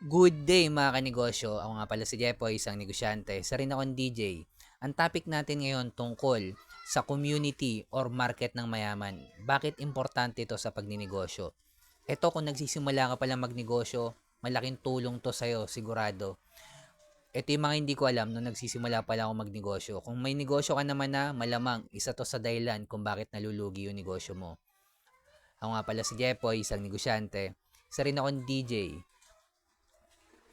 Good day mga kanegosyo. Ako nga pala si Jepoy, isang negosyante. Isa rin akong DJ. Ang topic natin ngayon tungkol sa community or market ng mayaman. Bakit importante ito sa pagninegosyo? Ito kung nagsisimula ka palang magnegosyo, malaking tulong to sa'yo, sigurado. Ito yung mga hindi ko alam nung nagsisimula pa lang ako magnegosyo. Kung may negosyo ka naman na, malamang isa to sa dahilan kung bakit nalulugi yung negosyo mo. Ako nga pala si Jepoy, isang negosyante. Isa rin akong DJ.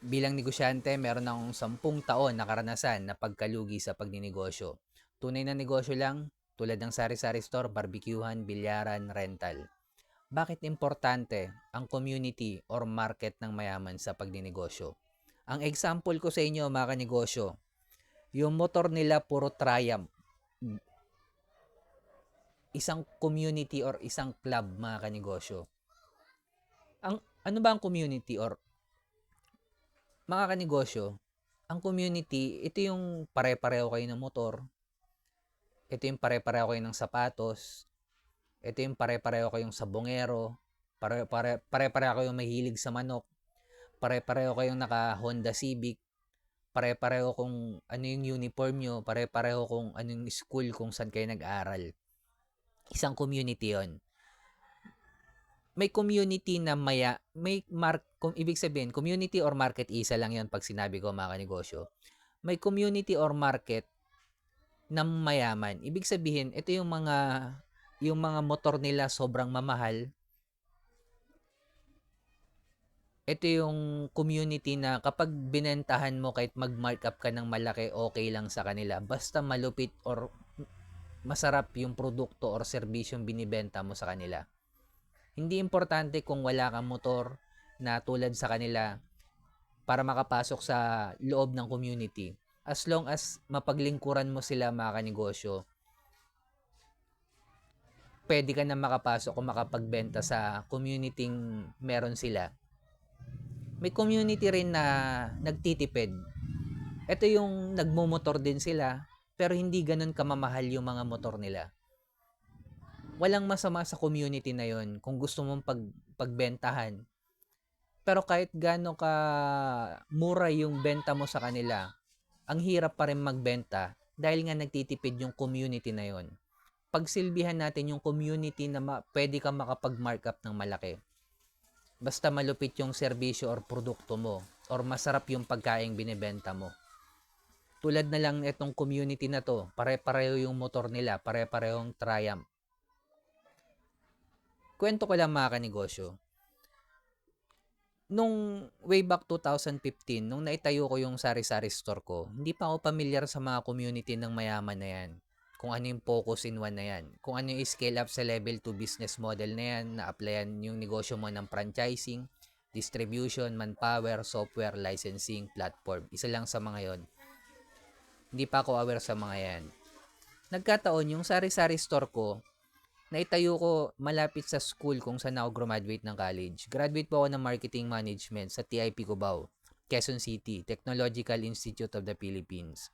Bilang negosyante, meron akong 10 taon na karanasan na pagkalugi sa pagninegosyo. Tunay na negosyo lang, tulad ng sari-sari store, barbecuehan, bilyaran, rental. Bakit importante ang community or market ng mayaman sa pagninegosyo? Ang example ko sa inyo mga kanegosyo, yung motor nila puro Triumph. Isang community or isang club mga kanegosyo. Ano ba ang community or mga kanegosyo? Ang community, ito yung pare-pareho kayo ng motor, ito yung pare-pareho kayo ng sapatos, ito yung pare-pareho kayong sabongero, pare-pareho kayong mahilig sa manok, pare-pareho kayong naka Honda Civic, pare-pareho kung ano yung uniform nyo, pare-pareho kung ano yung school kung saan kayo nag-aral. Isang community yon. May community na kung ibig sabihin, community or market, isa lang yon pag sinabi ko mga kanegosyo. May community or market ng mayaman. Ibig sabihin, ito yung mga motor nila sobrang mamahal. Ito yung community na kapag binentahan mo kahit mag-markup ka ng malaki, okay lang sa kanila. Basta malupit or masarap yung produkto or serbisyong binibenta mo sa kanila. Hindi importante kung wala kang motor na tulad sa kanila para makapasok sa loob ng community. As long as mapaglingkuran mo sila mga kanegosyo, pwede ka na makapasok o makapagbenta sa community meron sila. May community rin na nagtitipid. Ito yung nagmumotor din sila, pero hindi ganun kamamahal yung mga motor nila. Walang masama sa community na yon kung gusto mong pagbentahan. Pero kahit gaano ka mura yung benta mo sa kanila, ang hirap pa rin magbenta dahil nga nagtitipid yung community na yon. Pagsilbihan natin yung community na pwede ka makapag-markup ng malaki. Basta malupit yung serbisyo or produkto mo or masarap yung pagkaing binebenta mo. Tulad na lang itong community na to, pare-pareho yung motor nila, pare-parehong Triumph. Kwento ko lang mga kanegosyo. Nung way back 2015, nung naitayo ko yung sari-sari store ko, hindi pa ako pamilyar sa mga community ng mayaman na yan. Kung ano yung focus in one na yan. Kung ano yung scale up sa level 2 business model na yan, na-applyan yung negosyo mo ng franchising, distribution, manpower, software, licensing, platform. Isa lang sa mga yon. Hindi pa ako aware sa mga yan. Nagkataon yung sari-sari store ko, naitayo ko malapit sa school kung saan ako graduate ng college. Graduate po ako ng marketing management sa TIP Cubao, Quezon City, Technological Institute of the Philippines.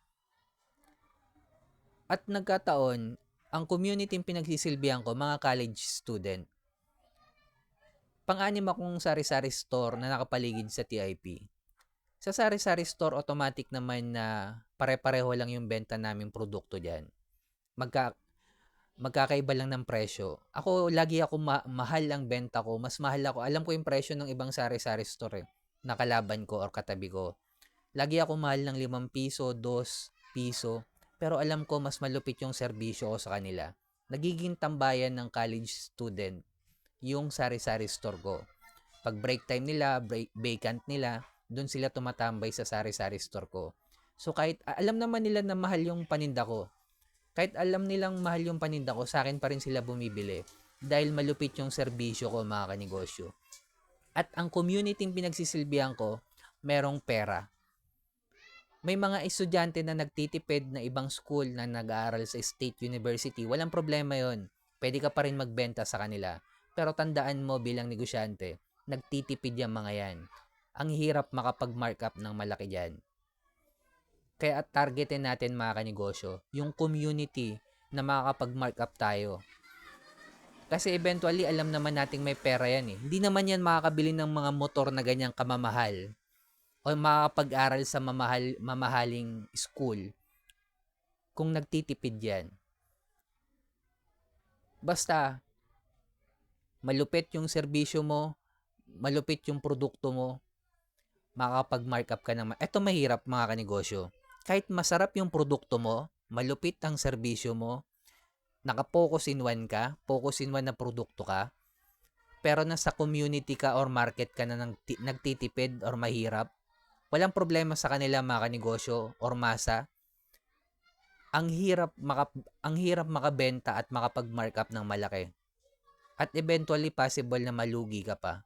At nagkataon, ang community pinagsisilbihan ko, mga college student. Pang-anim akong sari-sari store na nakapaligid sa TIP. Sa sari-sari store, automatic naman na pare-pareho lang yung benta naming produkto dyan. Magkakaiba lang ng presyo. Ako, lagi ako mahal ang benta ko. Mas mahal ako. Alam ko yung presyo ng ibang sari-sari store nakalaban ko or katabi ko. Lagi ako mahal ng 5 piso, 2 piso. Pero alam ko mas malupit yung serbisyo ko sa kanila. Nagiging tambayan ng college student yung sari-sari store ko. Pag break time nila, vacant nila, doon sila tumatambay sa sari-sari store ko. So kahit alam naman nila na mahal yung paninda ko, kahit alam nilang mahal yung paninda ko, sa akin pa rin sila bumibili dahil malupit yung serbisyo ko mga kanegosyo. At ang community pinagsisilbihan ko, merong pera. May mga estudyante na nagtitipid na ibang school na nag-aaral sa state university, walang problema yon. Pwede ka pa rin magbenta sa kanila. Pero tandaan mo bilang negosyante, nagtitipid yung mga yan. Ang hirap makapag-markup ng malaki dyan. Kaya targetin natin mga kanegosyo, yung community na makakapag-markup tayo. Kasi eventually, alam naman nating may pera yan eh. Hindi naman yan makakabili ng mga motor na ganyang kamamahal. o makakapag-aral sa mamahaling school kung nagtitipid yan. Basta, malupit yung serbisyo mo, malupit yung produkto mo, makakapag-markup ka naman. Ito mahirap mga kanegosyo. Kahit masarap yung produkto mo, malupit ang serbisyo mo, naka-focus in one ka, focus in one na produkto ka, pero nasa community ka or market ka na nagtitipid or mahirap, walang problema sa kanila mga kanegosyo or masa. Ang hirap makabenta at makapag-markup ng malaki. At eventually possible na malugi ka pa.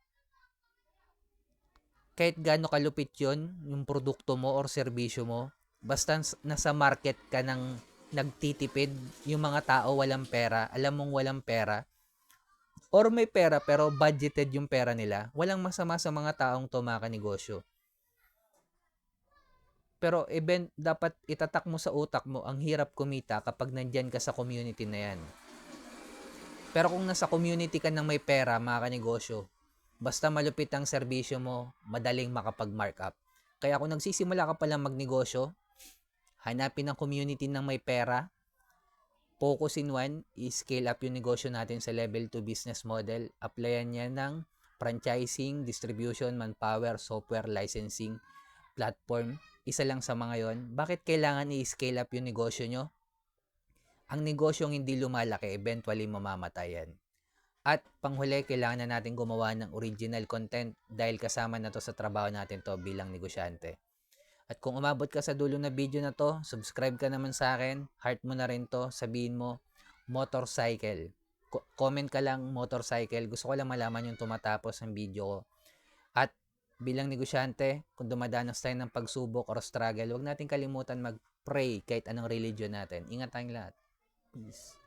Kahit gaano kalupit yon yung produkto mo or serbisyo mo, basta nasa market ka ng nagtitipid, yung mga tao walang pera, alam mong walang pera, or may pera pero budgeted yung pera nila, walang masama sa mga taong to mga kanegosyo. Pero dapat itatak mo sa utak mo, ang hirap kumita kapag nandyan ka sa community na yan. Pero kung nasa community ka ng may pera, mga kanegosyo, basta malupit ang serbisyo mo, madaling makapag-markup. Kaya kung nagsisimula ka palang magnegosyo, hanapin ang community ng may pera, focus in one, i-scale up yung negosyo natin sa level 2 business model, applyan niya ng franchising, distribution, manpower, software, licensing, platform. Isa lang sa mga yon. Bakit kailangan i-scale up yung negosyo nyo? Ang negosyong hindi lumalaki, eventually mamamatayan. At panghuli, kailangan na natin gumawa ng original content dahil kasama na to sa trabaho natin to bilang negosyante. At kung umabot ka sa dulo na video na to, subscribe ka naman sa akin, heart mo na rin to, sabihin mo, motorcycle. Comment ka lang, motorcycle. Gusto ko lang malaman yung tumatapos ng video ko. At bilang negosyante, kung dumadanas tayo ng pagsubok or struggle, huwag natin kalimutan mag-pray kahit anong religion natin. Ingat tayong lahat. Peace.